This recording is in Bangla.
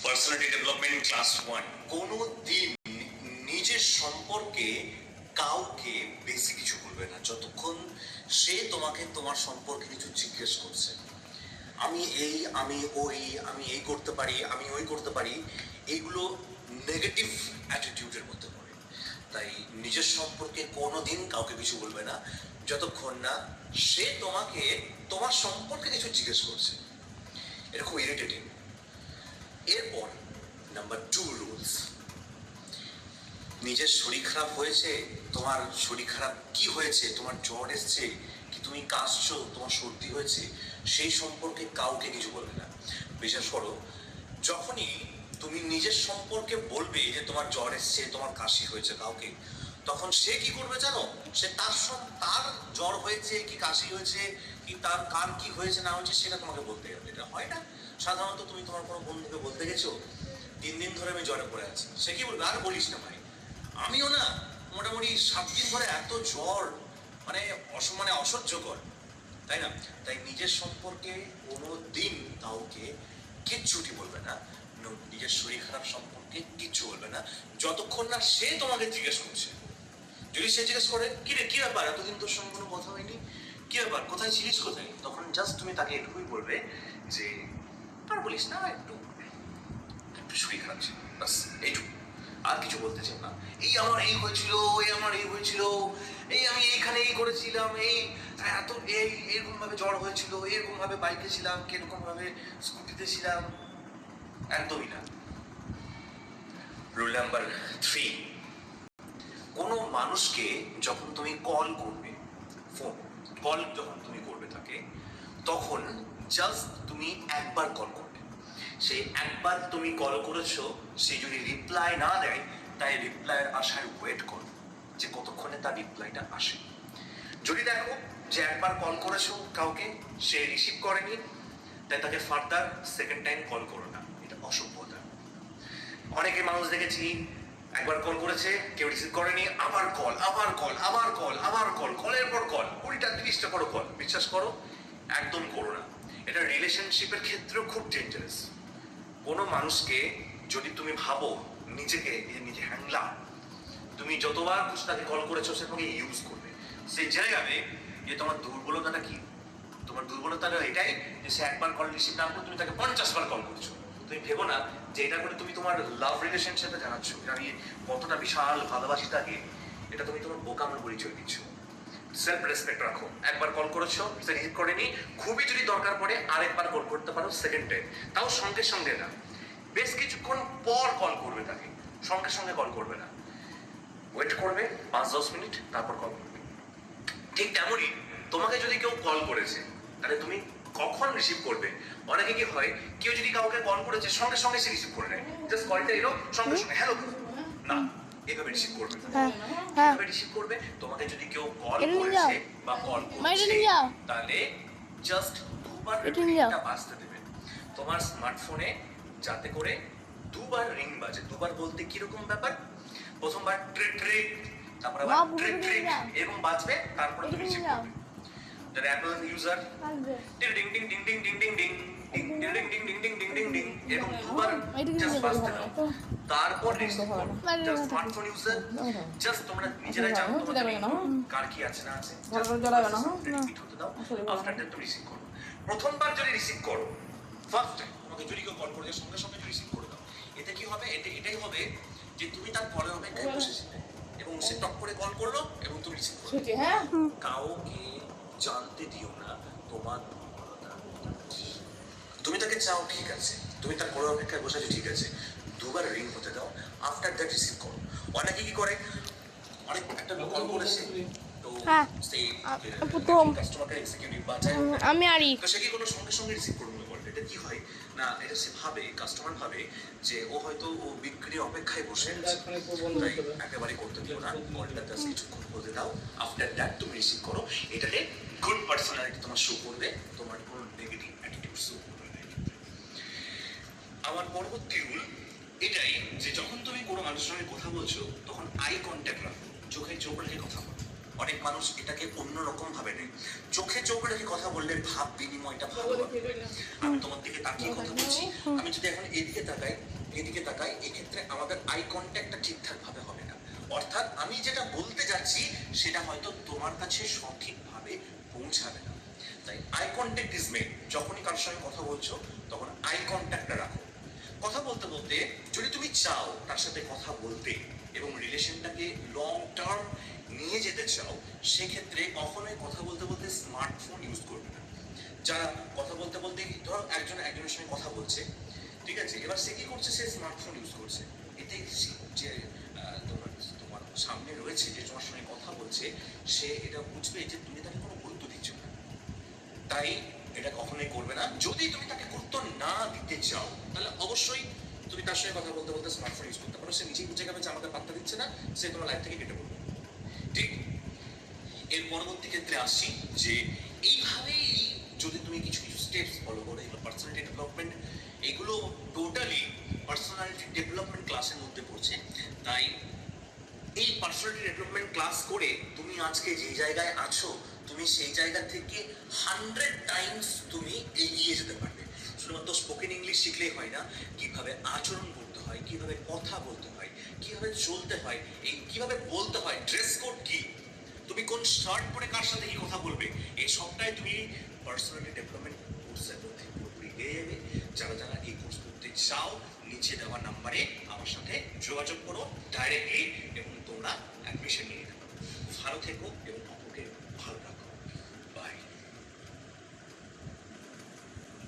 Personality development class 1। কোনো দিন নিজের সম্পর্কে কাউকে বেশি কিছু বলবে না যতক্ষণ সে তোমাকে তোমার সম্পর্কে কিছু জিজ্ঞেস করছে। আমি এই, আমি ওই, আমি এই করতে পারি, আমি ওই করতে পারি, এইগুলো নেগেটিভ অ্যাটিটিউডের মধ্যে পড়ে। তাই নিজের সম্পর্কে কোনো দিন কাউকে কিছু বলবে না যতক্ষণ না সে তোমাকে তোমার সম্পর্কে কিছু জিজ্ঞেস করছে। এটা খুব ইরিটেটিং। এরপর নাম্বার 2 রুলস, নিজের শরীর খারাপ হয়েছে, তোমার শরীর খারাপ কি হয়েছে, তোমার জ্বর এসছে কি, তুমি কাশছো, তোমার সর্দি হয়েছে, সেই সম্পর্কে কাউকে কিছু বলবে না। বিশেষ করো যখনই তুমি নিজের সম্পর্কে বলবে যে তোমার জ্বর এসছে, তোমার কাশি হয়েছে কাউকে, তখন সে কি করবে জানো? সে তার জ্বর হয়েছে কি কাশি হয়েছে কি তার কার কি হয়েছে না হয়েছে সেটা তোমাকে বলতে হবে। এটা হয় না সাধারণত, তুমি তোমার কোনো বন্ধুকে বলতে গেছো 3 দিন ধরে আমি জ্বরে পড়ে আছি, সে কি বলবে? আর বলিস না ভাই, আমিও না মোটামুটি 7 দিন ধরে এত জ্বর, মানে অসহ্যকর, তাই না? তাই নিজের সম্পর্কে কোনো দিন কাউকে কিচ্ছুটি বলবে না, নিজের শরীর খারাপ সম্পর্কে কিচ্ছু বলবে না যতক্ষণ না সে তোমাকে জিজ্ঞেস করছে। যদি সে জিজ্ঞেস করে কি রে, কি ব্যাপার, এতদিন তোর সঙ্গে কোনো কথা হয়নি, কি ব্যাপার, কোথায় ছিলিস, কোথায়, তখন জাস্ট তুমি তাকে এটুকুই বলবে যে আর বলিস না, একটু একটু শরীর খারাপ ছিল, বাস এইটুকু, আর কিছু বলতে চাও না। এই আমার এই হয়েছিল, এই আমার এই হয়েছিল, এই আমি এইখানে এই করেছিলাম, এই এত এই এরকম ভাবে জ্বর হয়েছিল, এরকম ভাবে বাইকে ছিলাম, কিরকম ভাবে স্কুটিতে ছিলাম, একদমই না। রুল নাম্বার 3, কোনো মানুষকে যখন তুমি কল করবে, ফোন কল যখন তুমি করবে তাকে, তখন জাস্ট তুমি একবার কল করবে। সেই একবার তুমি কল করেছো, সে যদি রিপ্লাই না দেয়, তাই রিপ্লাইয়ের আশায় ওয়েট করো যে কতক্ষণে তার রিপ্লাইটা আসে। যদি দেখো যে একবার কল করেছো কাউকে, সে রিসিভ করেনি, তাই তাকে ফার্দার সেকেন্ড টাইম কল করো না, এটা অসভ্যতা। অনেকে মানুষ দেখেছি একবার কল করেছে, কেউ রিসিভ করেনি, আবার কল, আবার কল, আবার কল, আবার কল, কলের পর কল, 20টা 30টা করো কল। বিশ্বাস করো, একদম করো না। এটা রিলেশনশিপের ক্ষেত্রেও খুব ডেঞ্জারাস। কোনো মানুষকে যদি তুমি ভাবো নিজেকে নিজে হ্যাংলা, তুমি যতবার খুশি তাকে কল করেছো সে তোমাকে ইউজ করবে। সে জেনে যাবে যে তোমার দুর্বলতাটা কি। তোমার দুর্বলতাটা এটাই যে সে একবার কল রিসিভ না করে তুমি তাকে 50 বার কল করছো। তুমি ভেবো না যে এটা করে তুমি তোমার লাভ রিলেশনশিপে জানাচ্ছ আমি কতটা বিশাল ভালোবাসি তাকে, এটা তুমি তোমার বোকামোর পরিচয় দিচ্ছ। সেলফ রেসপেক্ট রাখো। একবার কল করেছো, সে রিসিভ করেনি, খুবই যদি দরকার পড়ে আরেকবার কল করতে পারো সেকেন্ড টাইম, তাও সঙ্গে সঙ্গে না, বেশ কিছুক্ষণ পর কল করবে তাকে, সঙ্গে সঙ্গে কল করবে না, ওয়েট করবে 5-10 মিনিট, তারপর কল করবে। ঠিক তেমনই তোমাকে যদি কেউ কল করেছে, তাহলে তুমি কখন রিসিভ করবে? অনেকে কি হয়, কেউ যদি কাউকে কল করেছে সঙ্গে সঙ্গে সে রিসিভ করে নেয়, জাস্ট কলটা এলো সঙ্গে সঙ্গে হ্যালো, না, এভাবে রিসিভ করবে না। এভাবে রিসিভ করবে, তোমাকে যদি কেউ কল করেছে বা কল করছে, তাহলে জাস্ট দুবার রিংটা বাজতে দেবে তোমার স্মার্টফোনে, যাতে করে দুবার রিং বাজে। দুবার বলতে কিরকম ব্যাপার? প্রথমবার ট্রিক ট্রিক, তারপর আবার ট্রিক ট্রিক এরকম বাজবে, তারপরে তুমি রিসিভ করবে। যারা অ্যাপল ইউজার, টিং টিং টিং টিং টিং টিং টিং টিং টিং টিং টিং টিং টিং টিং টিং টিং এরকম দুবার জাস্ট বাজতে দাও, তারপর রিসিভ করো। জাস্ট স্মার্টফোন ইউজার, জাস্ট তোমরা নিজেরাই জানো তোমাদের কার কি আছে না আছে, রিপিট হতে দাও, আফটার দ্যাট তুমি রিসিভ করো। প্রথমবার যদি রিসিভ করো, ফার্স্ট টাইম তোমাকে যদি কেউ কল করে সঙ্গে সঙ্গে রিসিভ করে দাও, এতে কি হবে? এটাই হবে যে তুমি তার কলের অপেক্ষায় বসেছিলে এবং সে টক করে কল করলো এবং তুমি রিসিভ করলে। কাউকে জানতে দিও না তোমার দুর্বলতা। তুমি তাকে চাও, ঠিক আছে, তুমি তার কলের অপেক্ষায় বসে আছো, ঠিক আছে, দুবার রিং হতে দাও, আফটার দ্যাট রিসিভ করো। অনেকে কি করে, অনেক একটা কল করেছে তো সেই কাস্টমারকে এক্সিকিউটিভ বাঁচায়, আমি আরি তো সে কি কোনো সঙ্গে সঙ্গে রিসিভ করবে না কলটা। এটা কি হয় না, এটা সে ভাবে, কাস্টমার ভাবে যে ও হয়তো ও বিক্রির অপেক্ষায় বসে আছে, তাই একেবারে করতে দিও না, কলটা জাস্ট কিছুক্ষণ হতে দাও, আফটার দ্যাট তুমি রিসিভ করো। এটাতে গুড পার্সোনালিটি তোমার শো করবে, তোমার কোনো নেগেটিভ অ্যাটিটিউড শো করবে না। আমার পরবর্তী রুল এটাই যে যখন তুমি কোনো মানুষের সঙ্গে কথা বলছো তখন আই কন্ট্যাক্ট রাখো, চোখে চোখ রেখে কথা বলো। অনেক মানুষ এটাকে অন্যরকম ভাবে নেয়, চোখে চোখ রেখে কথা বললে ভাব বিনিময়টা ভালো হবে। আমি তোমার দিকে তাকিয়ে কথা বলছি, আমি যদি এখন এদিকে তাকাই, এক্ষেত্রে আমাদের আই কন্ট্যাক্টটা ঠিকঠাক ভাবে হবে না। অর্থাৎ আমি যেটা বলতে যাচ্ছি সেটা হয়তো তোমার কাছে সঠিকভাবে পৌঁছাবে না। তাই আই কন্ট্যাক্ট ইজ মেড। যখনই কারোর সঙ্গে কথা বলছো তখন আই কন্ট্যাক্টটা রাখো। কথা বলতে বলতে যদি তুমি চাও তার সাথে কথা বলতে এবং রিলেশনটাকে লং টার্ম নিয়ে যেতে চাও, সেক্ষেত্রে কখনোই কথা বলতে বলতে স্মার্টফোন ইউজ করবে না। যারা কথা বলতে বলতে, ধরো একজনের সঙ্গে কথা বলছে, ঠিক আছে, এবার সে কি করছে, সে স্মার্টফোন ইউজ করছে, এতে যে তোমার তোমার সামনে রয়েছে যে তোমার সঙ্গে কথা বলছে, সে এটা বুঝবে যে তুমি তাকে কোনো গুরুত্ব দিচ্ছ না। তাই এটা কখনোই করবে না। যদি তুমি তাকে গুরুত্ব না দিতে চাও তাহলে অবশ্যই তুমি তার সঙ্গে কথা বলতে বলতে স্মার্টফোন ইউজ করতে পারো। সে নিজেই বুঝে যাবে যে আমাকে পাত্তা দিচ্ছে না, সে তোমার লাইফ থেকে কেটে পড়বে। ঠিক। এর পরবর্তী ক্ষেত্রে আসছি যে এইভাবেই যদি তুমি কিছু কিছু স্টেপস ফলো করো, এগুলো পার্সোনালিটি ডেভেলপমেন্ট, এগুলো টোটালি পার্সোনালিটি ডেভেলপমেন্ট ক্লাসের মধ্যে পড়ছে। তাই এই পার্সোনালিটি ডেভেলপমেন্ট ক্লাস করে তুমি আজকে যে জায়গায় আছো, তুমি সেই জায়গা থেকে 100 টাইমস তুমি এগিয়ে যেতে পারবে। শুধুমাত্র স্পোকেন ইংলিশ শিখলেই হয় না, কিভাবে আচরণ করতে হয়, কিভাবে কথা বলতে হয়, কিভাবে চলতে হয়, এই কিভাবে বলতে হয়, ড্রেস কোড কি, তুমি কোন শার্ট পরে কার সাথে কি কথা বলবে, এই সবটাই তুমি পার্সোনালিটি ডেভেলপমেন্ট কোর্সের মধ্যে পুরোপুরি পেয়ে যাবে। যারা যারা এই কোর্স করতে চাও, নিচে দেওয়া নাম্বারে আমার সাথে যোগাযোগ করো ডাইরেক্টলি এবং তোমরা অ্যাডমিশন নিয়ে নিতে পারো। ভালো থেকো এবং অপরকে ভালো রাখো।